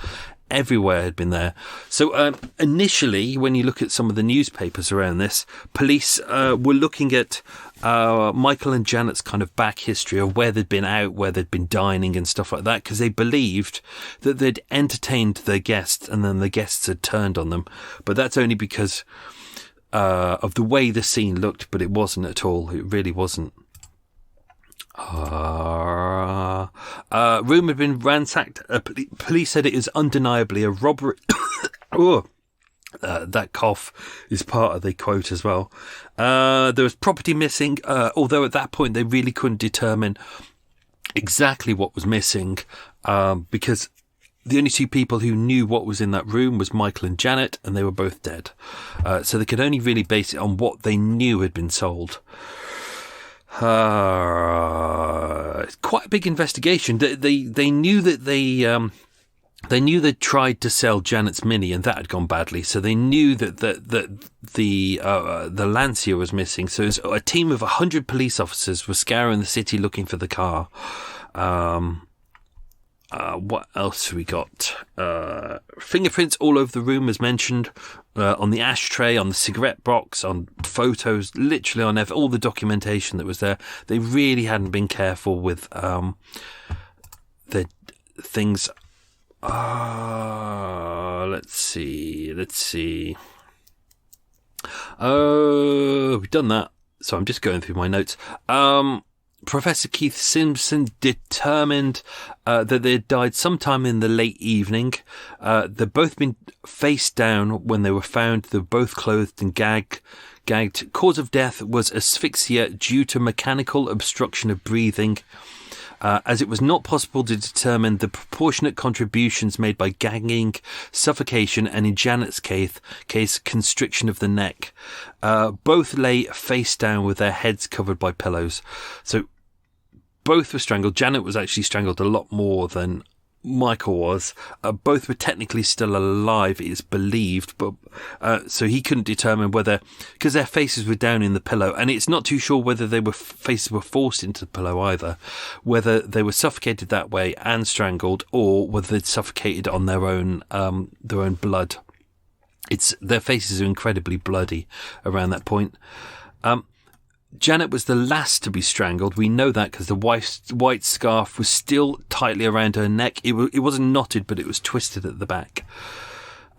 Everywhere had been there. So initially, when you look at some of the newspapers around this, police were looking at Michael and Janet's kind of back history of where they'd been out, where they'd been dining and stuff like that, because they believed that they'd entertained their guests and then the guests had turned on them. But that's only because of the way the scene looked, but it wasn't at all. It really wasn't. Room had been ransacked. Police said it is undeniably a robbery. That cough is part of the quote as well. There was property missing, although at that point they really couldn't determine exactly what was missing, because the only two people who knew what was in that room was Michael and Janet, and they were both dead. So they could only really base it on what they knew had been sold. It's quite a big investigation. They knew that they knew they'd tried to sell Janet's Mini, and that had gone badly. So they knew that the Lancia was missing. So a team of 100 police officers were scouring the city looking for the car. What else have we got? Fingerprints all over the room, as mentioned, on the ashtray, on the cigarette box, on photos, literally on all the documentation that was there. They really hadn't been careful with the things. Let's see. Oh, we've done that. So I'm just going through my notes. Professor Keith Simpson determined that they had died sometime in the late evening. They'd both been face down when they were found. They were both clothed and gagged. Cause of death was asphyxia due to mechanical obstruction of breathing. As it was not possible to determine the proportionate contributions made by gagging, suffocation, and in Janet's case, constriction of the neck. Both lay face down with their heads covered by pillows. So both were strangled. Janet was actually strangled a lot more than Michael was. Both were technically still alive, it is believed, but so he couldn't determine whether, because their faces were down in the pillow, and it's not too sure whether faces were forced into the pillow either, whether they were suffocated that way and strangled, or whether they'd suffocated on their own blood. Their faces are incredibly bloody around that point. Janet was the last to be strangled. We know that because the white scarf was still tightly around her neck. It wasn't knotted, but it was twisted at the back.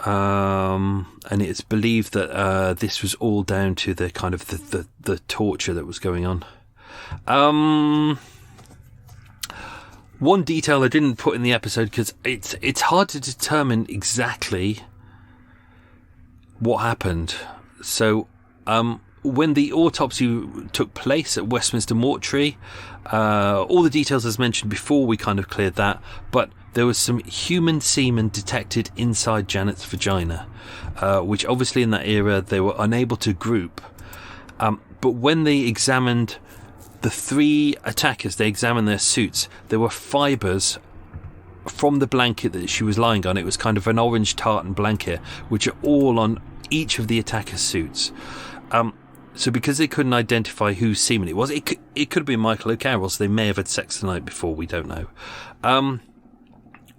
And it's believed that this was all down to the kind of the torture that was going on. One detail I didn't put in the episode because it's hard to determine exactly what happened. So, when the autopsy took place at Westminster Mortuary, all the details as mentioned before, we kind of cleared that, but there was some human semen detected inside Janet's vagina, which obviously in that era they were unable to group. But when they examined the three attackers, they examined their suits, there were fibres from the blanket that she was lying on. It was kind of an orange tartan blanket, which are all on each of the attackers' suits. So because they couldn't identify whose semen it was, it could have been Michael O'Carroll, so they may have had sex the night before, we don't know.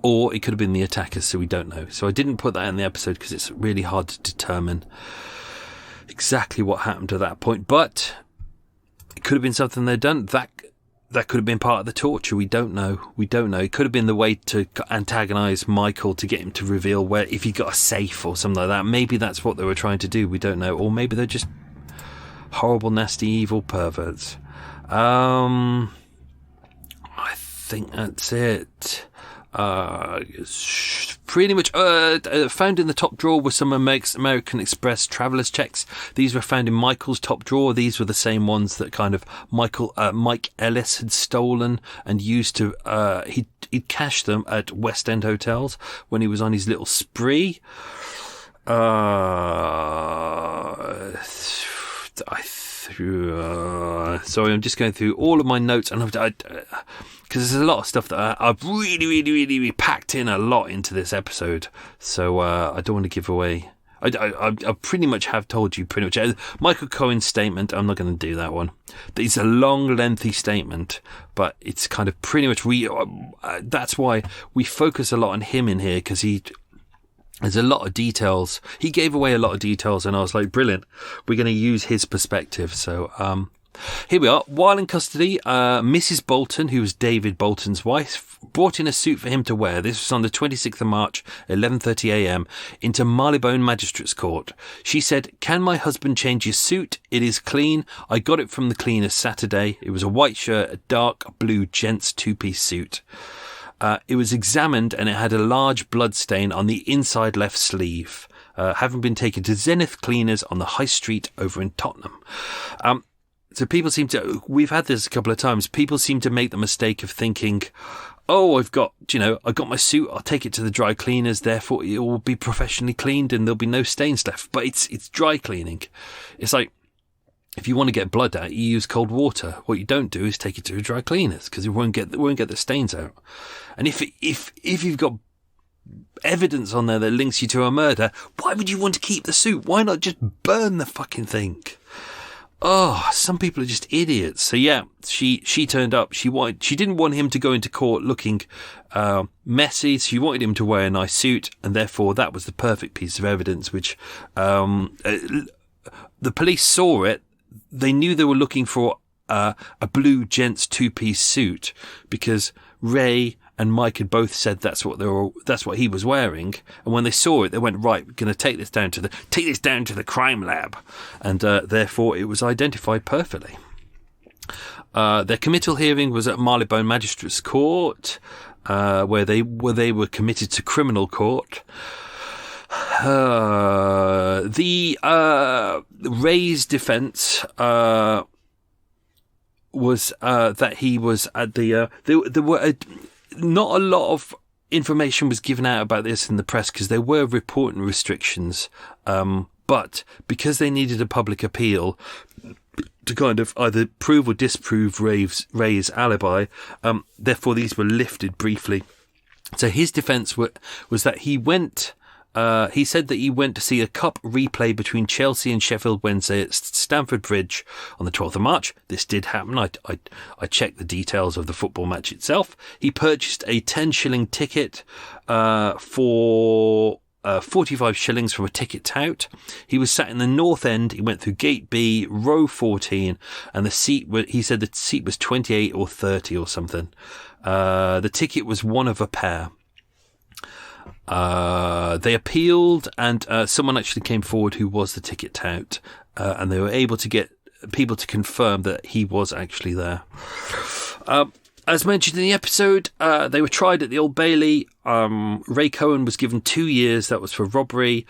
Or it could have been the attackers, so we don't know. So I didn't put that in the episode because it's really hard to determine exactly what happened at that point. But it could have been something they'd done. That could have been part of the torture. We don't know. It could have been the way to antagonise Michael to get him to reveal where, if he got a safe or something like that. Maybe that's what they were trying to do. We don't know. Or maybe they're just horrible, nasty, evil perverts. I think that's it. Pretty much found in the top drawer were some American Express traveller's checks. These were found in Michael's top drawer. These were the same ones that kind of Mike Ellis had stolen and used to he'd cashed them at West End hotels when he was on his little spree. Sorry, I'm just going through all of my notes, and because there's a lot of stuff that I've really packed in a lot into this episode. So I don't want to give away. I pretty much have told you pretty much. Michael Cohen's statement, I'm not going to do that one. It's a long, lengthy statement, but it's kind of pretty much that's why we focus a lot on him in here, because there's a lot of details. He gave away a lot of details, and I was like, brilliant. We're going to use his perspective. So here we are. While in custody, Mrs. Bolton, who was David Bolton's wife, brought in a suit for him to wear. This was on the 26th of March, 11:30 a.m, into Marylebone Magistrates Court. She said, "Can my husband change his suit? It is clean. I got it from the cleaners Saturday. It was a white shirt, a dark blue gents two-piece suit. It was examined and it had a large blood stain on the inside left sleeve, having been taken to Zenith Cleaners on the High Street over in Tottenham." So people seem to, we've had this a couple of times, people seem to make the mistake of thinking, oh, I've got my suit, I'll take it to the dry cleaners, therefore it will be professionally cleaned and there'll be no stains left. But it's dry cleaning. It's like, if you want to get blood out, you use cold water. What you don't do is take it to the dry cleaners because it won't get the stains out. And if you've got evidence on there that links you to a murder, why would you want to keep the suit? Why not just burn the fucking thing? Oh, some people are just idiots. So yeah, she turned up. She didn't want him to go into court looking messy. She wanted him to wear a nice suit, and therefore that was the perfect piece of evidence. Which the police saw it. They knew they were looking for a blue gents 2-piece suit because Ray and Mike had both said that's what he was wearing. And when they saw it, they went, right, we're going to take this down to the crime lab, and therefore it was identified perfectly. Their committal hearing was at Marylebone Magistrates Court, where they were committed to criminal court. Ray's defence was that he was at the. There were not a lot of information was given out about this in the press because there were reporting restrictions. But because they needed a public appeal to kind of either prove or disprove Ray's alibi, therefore these were lifted briefly. So his defence was that he went. He said that he went to see a cup replay between Chelsea and Sheffield Wednesday at Stamford Bridge on the 12th of March. This did happen. I checked the details of the football match itself. He purchased a 10-shilling ticket for 45 shillings from a ticket tout. He was sat in the north end. He went through gate B, row 14, and he said the seat was 28 or 30 or something. The ticket was one of a pair. They appealed, and someone actually came forward who was the ticket tout, and they were able to get people to confirm that he was actually there. As mentioned in the episode, they were tried at the Old Bailey. Ray Cohen was given 2 years. That was for robbery.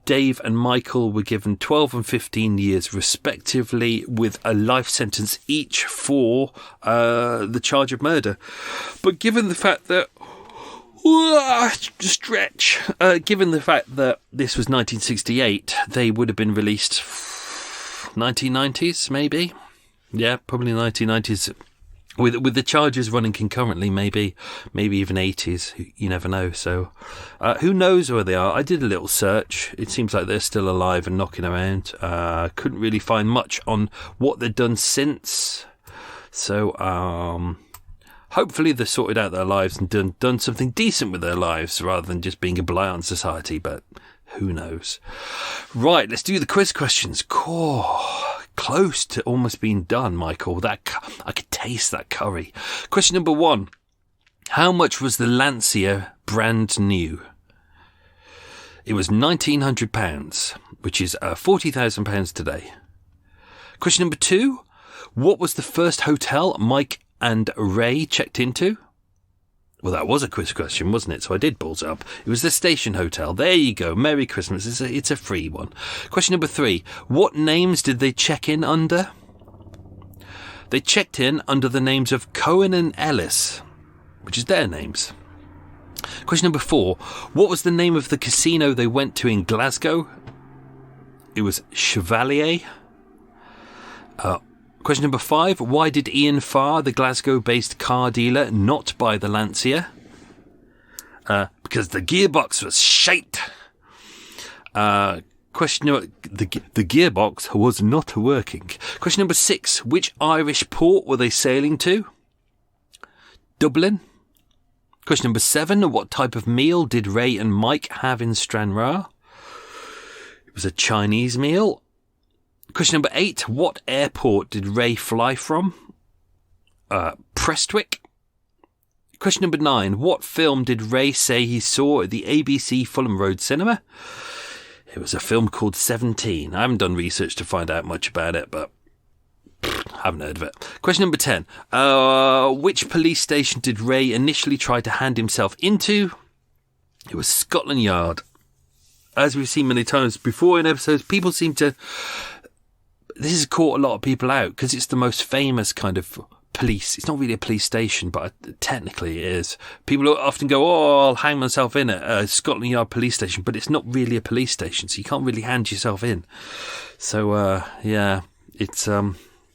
Dave and Michael were given 12 and 15 years respectively, with a life sentence each for the charge of murder. But given the fact that given the fact that this was 1968, they would have been released 1990s, maybe. Yeah, probably 1990s. With the charges running concurrently, maybe even 80s. You never know. So, who knows where they are? I did a little search. It seems like they're still alive and knocking around. Couldn't really find much on what they've done since. So, hopefully they've sorted out their lives and done something decent with their lives rather than just being a blight on society, but who knows. Right, let's do the quiz questions. Close to almost being done, Michael. I could taste that curry. Question number 1. How much was the Lancia brand new? It was £1,900, which is £40,000 today. Question number 2. What was the first hotel Mike and Ray checked into? Well, that was a quiz question, wasn't it? So I did balls up. It was the Station Hotel. There you go. Merry Christmas. It's a free one. Question number 3. What names did they check in under? They checked in under the names of Cohen and Ellis, which is their names. Question number 4. What was the name of the casino they went to in Glasgow? It was Chevalier. Question number 5. Why did Ian Farr, the Glasgow-based car dealer, not buy the Lancia? Because the gearbox was shite. Question number... The gearbox was not working. Question number 6. Which Irish port were they sailing to? Dublin. Question number 7. What type of meal did Ray and Mike have in Stranraer? It was a Chinese meal. Question number 8. What airport did Ray fly from? Prestwick. Question number 9. What film did Ray say he saw at the ABC Fulham Road Cinema? It was a film called 17. I haven't done research to find out much about it, but I haven't heard of it. Question number 10. Which police station did Ray initially try to hand himself into? It was Scotland Yard. As we've seen many times before in episodes, people seem to this has caught a lot of people out because it's the most famous kind of police. It's not really a police station, but technically it is. People often go, "Oh, I'll hang myself in at Scotland Yard police station," but it's not really a police station, so you can't really hand yourself in. So yeah, it's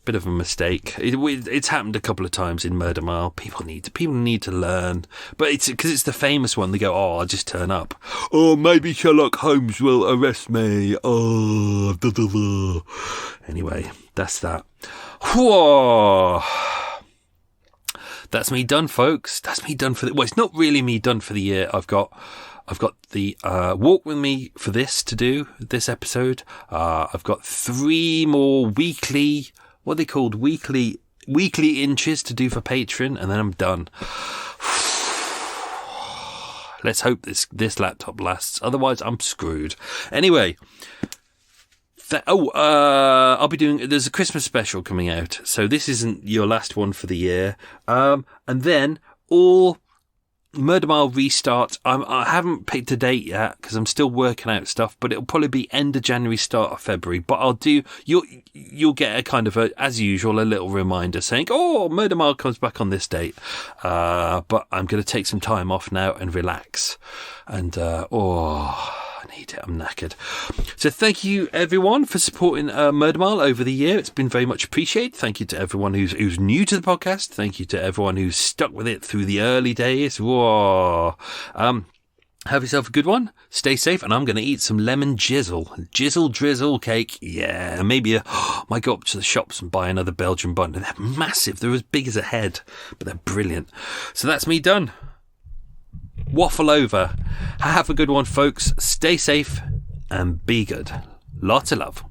bit of a mistake. It's happened a couple of times in Murder Mile. People need to learn, but it's because it's the famous one. They go, "Oh, I'll just turn up. Oh, maybe Sherlock Holmes will arrest me. Oh, blah, blah, blah." Anyway, that's that. Whoa. That's me done, folks. That's me done for the... Well, it's not really me done for the year. I've got the walk with me for this to do, this episode. I've got 3 more weekly... What are they called? Weekly inches to do for Patreon, and then I'm done. Let's hope this laptop lasts. Otherwise, I'm screwed. Anyway... I'll be doing... There's a Christmas special coming out, so this isn't your last one for the year. And then all Murder Mile restart. I haven't picked a date yet because I'm still working out stuff, but it'll probably be end of January, start of February. But I'll do... You'll get a kind of, as usual, a little reminder saying, "Oh, Murder Mile comes back on this date." But I'm going to take some time off now and relax. And, I need it. I'm knackered. So thank you, everyone, for supporting Murder Mile over the year. It's been very much appreciated. Thank you to everyone who's new to the podcast. Thank you to everyone who's stuck with it through the early days. Whoa. Have yourself a good one. Stay safe, and I'm going to eat some lemon jizzle drizzle cake. Yeah, maybe might go up to the shops and buy another Belgian bun. They're massive. They're as big as a head, but they're brilliant. So that's me done. Waffle over. Have a good one, folks. Stay safe and be good. Lots of love.